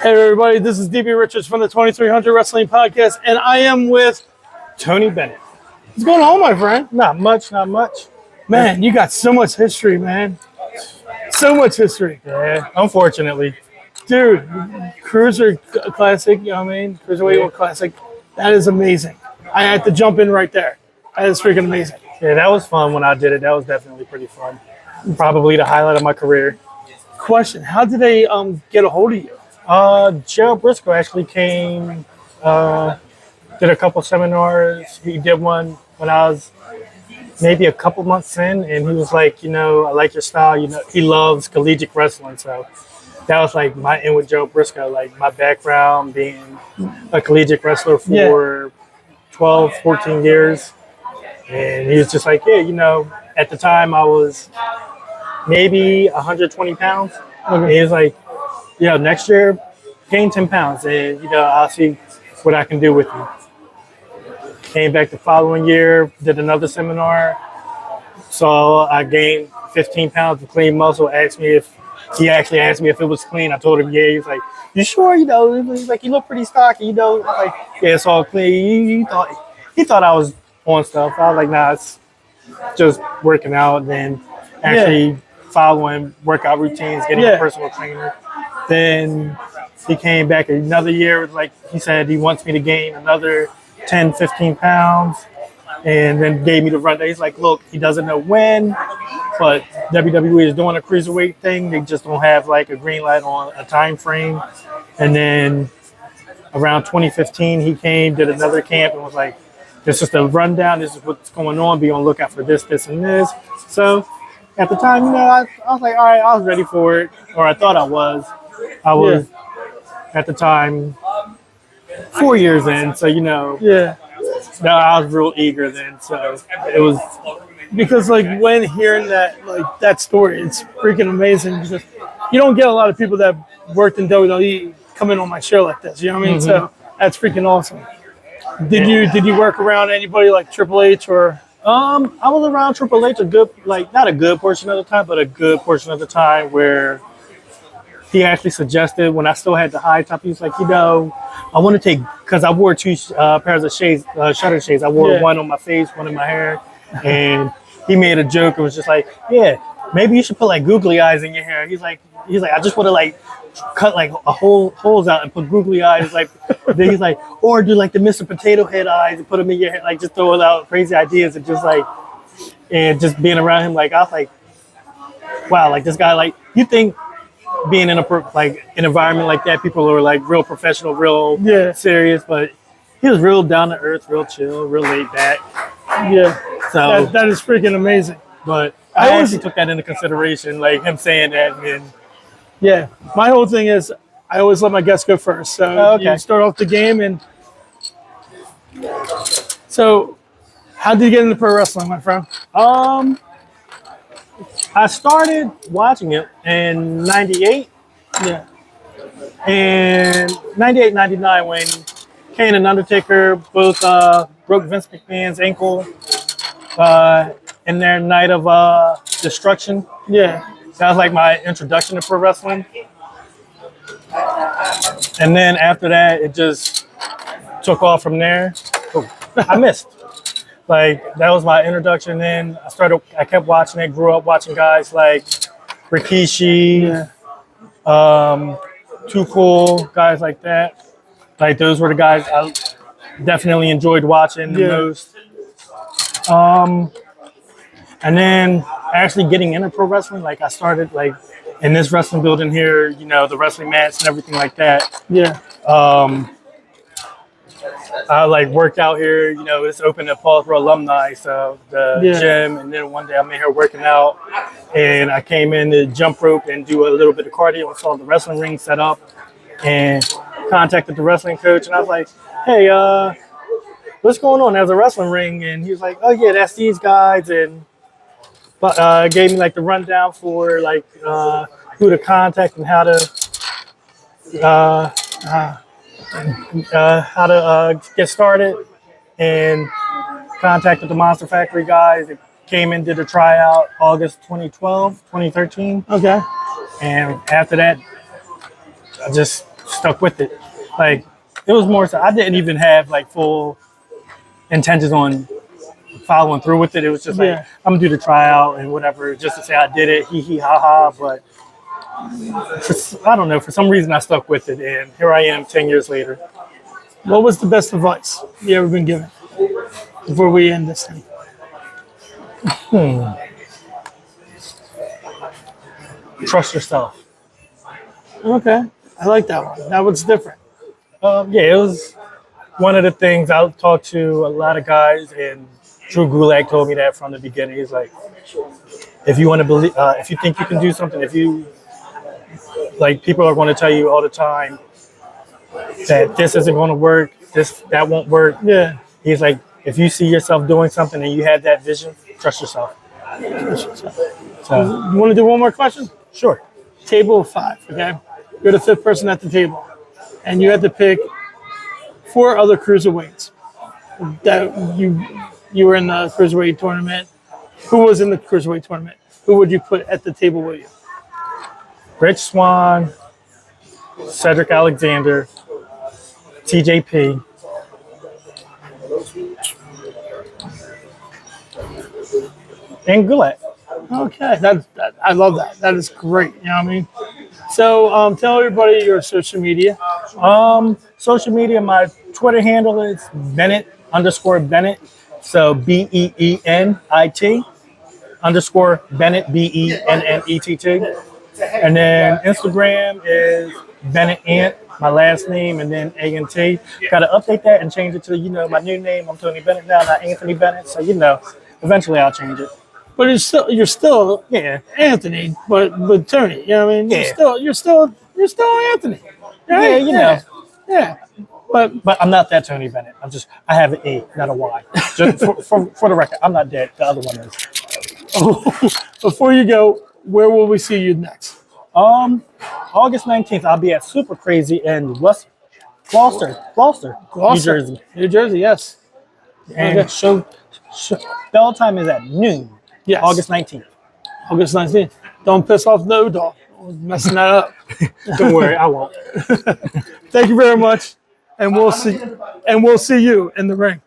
Hey everybody, this is D.B Richards from the 2300 Wrestling Podcast, and I am with Tone Bennett. what's going on, my friend? Not much. Man, you got so much history, man. So much history. Yeah, unfortunately. Dude, Cruiser Classic, you know what I mean? Cruiserweight Classic. That is amazing. I had to jump in right there. That is freaking amazing. Yeah, that was fun when I did it. That was definitely pretty fun. Probably the highlight of my career. Question, how did they get a hold of you? Joe Briscoe actually came, did a couple seminars. He did one when I was maybe a couple months in, and he was like, I like your style. He loves collegiate wrestling, so that was like my in with Joe Briscoe, like my background being a collegiate wrestler for 12, 14 years. And he was just like, at the time I was maybe 120 pounds. Okay. And he was like, next year, gain 10 pounds, and, I'll see what I can do with you. Came back the following year, did another seminar. So I gained 15 pounds of clean muscle. He actually asked me if it was clean. I told him, yeah. He's like, you sure? He's like, you look pretty stocky, I'm like, yeah, it's all clean. He thought I was on stuff. I was like, nah, it's just working out. Then actually following workout routines, getting a personal trainer. Then he came back another year. Like he said, he wants me to gain another 10, 15 pounds. And then gave me the rundown. He's like, look, he doesn't know when, but WWE is doing a cruiserweight thing. They just don't have like a green light on a time frame. And then around 2015, he came, did another camp, and was like, this is the rundown. This is what's going on. Be on the lookout for this, this, and this. So at the time, I was like, all right, I was ready for it, or I thought I was. I was at the time 4 years in, so no, I was real eager then. So it was Because when hearing that story, it's freaking amazing because you don't get a lot of people that worked in WWE come in on my show like this. You know what I mean? Mm-hmm. So that's freaking awesome. Did you work around anybody like Triple H or? I was around Triple H not a good portion of the time, but a good portion of the time where he actually suggested when I still had the high top, he was like, I want to take, because I wore two pairs of shades, shutter shades. I wore one on my face, one in my hair, and he made a joke. It was just like, maybe you should put like googly eyes in your hair. He's like, I just want to cut holes out and put googly eyes. Then he's like, or do like the Mr. Potato Head eyes and put them in your hair, just throwing out crazy ideas and just being around him. I was like, wow, this guy, you think being in an environment like that, people are real professional, real serious, but he was real down to earth, real chill, real laid back. Yeah, so that is freaking amazing. But I actually took that into consideration, him saying that. And my whole thing is I always let my guests go first. So you start off the game, and so how did you get into pro wrestling, my friend? I started watching it in 98. Yeah. And 98, 99, when Kane and Undertaker both broke Vince McMahon's ankle in their night of destruction. Yeah. That was my introduction to pro wrestling. And then after that, it just took off from there. Oh, I missed. That was my introduction. Then I kept watching it, grew up watching guys like Rikishi, Too Cool, guys like that. Those were the guys I definitely enjoyed watching the most. And then actually getting into pro wrestling, I started in this wrestling building here, the wrestling mats and everything like that. Yeah. I worked out here, it's open to Paul for alumni, so the gym. And then one day I'm in here working out, and I came in to jump rope and do a little bit of cardio and saw the wrestling ring set up, and contacted the wrestling coach, and I was like, hey, what's going on? There's a wrestling ring. And he was like, oh yeah, that's these guys. And gave me the rundown for who to contact and how to get started, and contacted the Monster Factory guys. They came in, did a tryout August 2013. Okay. And after that, I just stuck with it. Like it was more so I didn't even have like full intentions on following through with it. It was just like I'm gonna do the tryout and whatever, just to say I did it, hee hee ha ha. But I don't know, for some reason I stuck with it, and here I am 10 years later. What was the best advice you ever been given before we end this thing? Trust yourself. Okay, I like that one. That one's different. Yeah, it was one of the things. I talked to a lot of guys, and Drew Gulak told me that from the beginning. He's like, if you want to believe, if you think you can do something, if you like, people are going to tell you all the time that this isn't going to work, that won't work. Yeah. He's like, if you see yourself doing something and you have that vision, trust yourself. So, You want to do one more question? sure. Table of 5, okay? You're the 5th person at the table, and you had to pick 4 other cruiserweights that you were in the cruiserweight tournament. Who was in the cruiserweight tournament? Who would you put at the table with you? Rich Swann, Cedric Alexander, TJP. And Gulak. Okay, I love that. That is great. You know what I mean? So tell everybody your social media. Social media, my Twitter handle is Bennett_Bennett. So BEENIT _Bennett BENNETT. And then Instagram is Bennett Ant, my last name, and then ANT. Got to update that and change it to my new name. I'm Tony Bennett now, not Anthony Bennett. So eventually I'll change it. But you're still Anthony, but Tony. You know what I mean? Yeah. You're still Anthony. Right? Yeah. But I'm not that Tony Bennett. I have an A, not a Y. Just for the record, I'm not dead. The other one is. Before you go, where will we see you next? August 19th, I'll be at Super Crazy in Gloucester, New Jersey. Yes. And show bell time is at noon. Yes. August 19th. August 19th. Don't piss off the dog. Messing that up. Don't worry, I won't. Thank you very much, and we'll see you in the ring.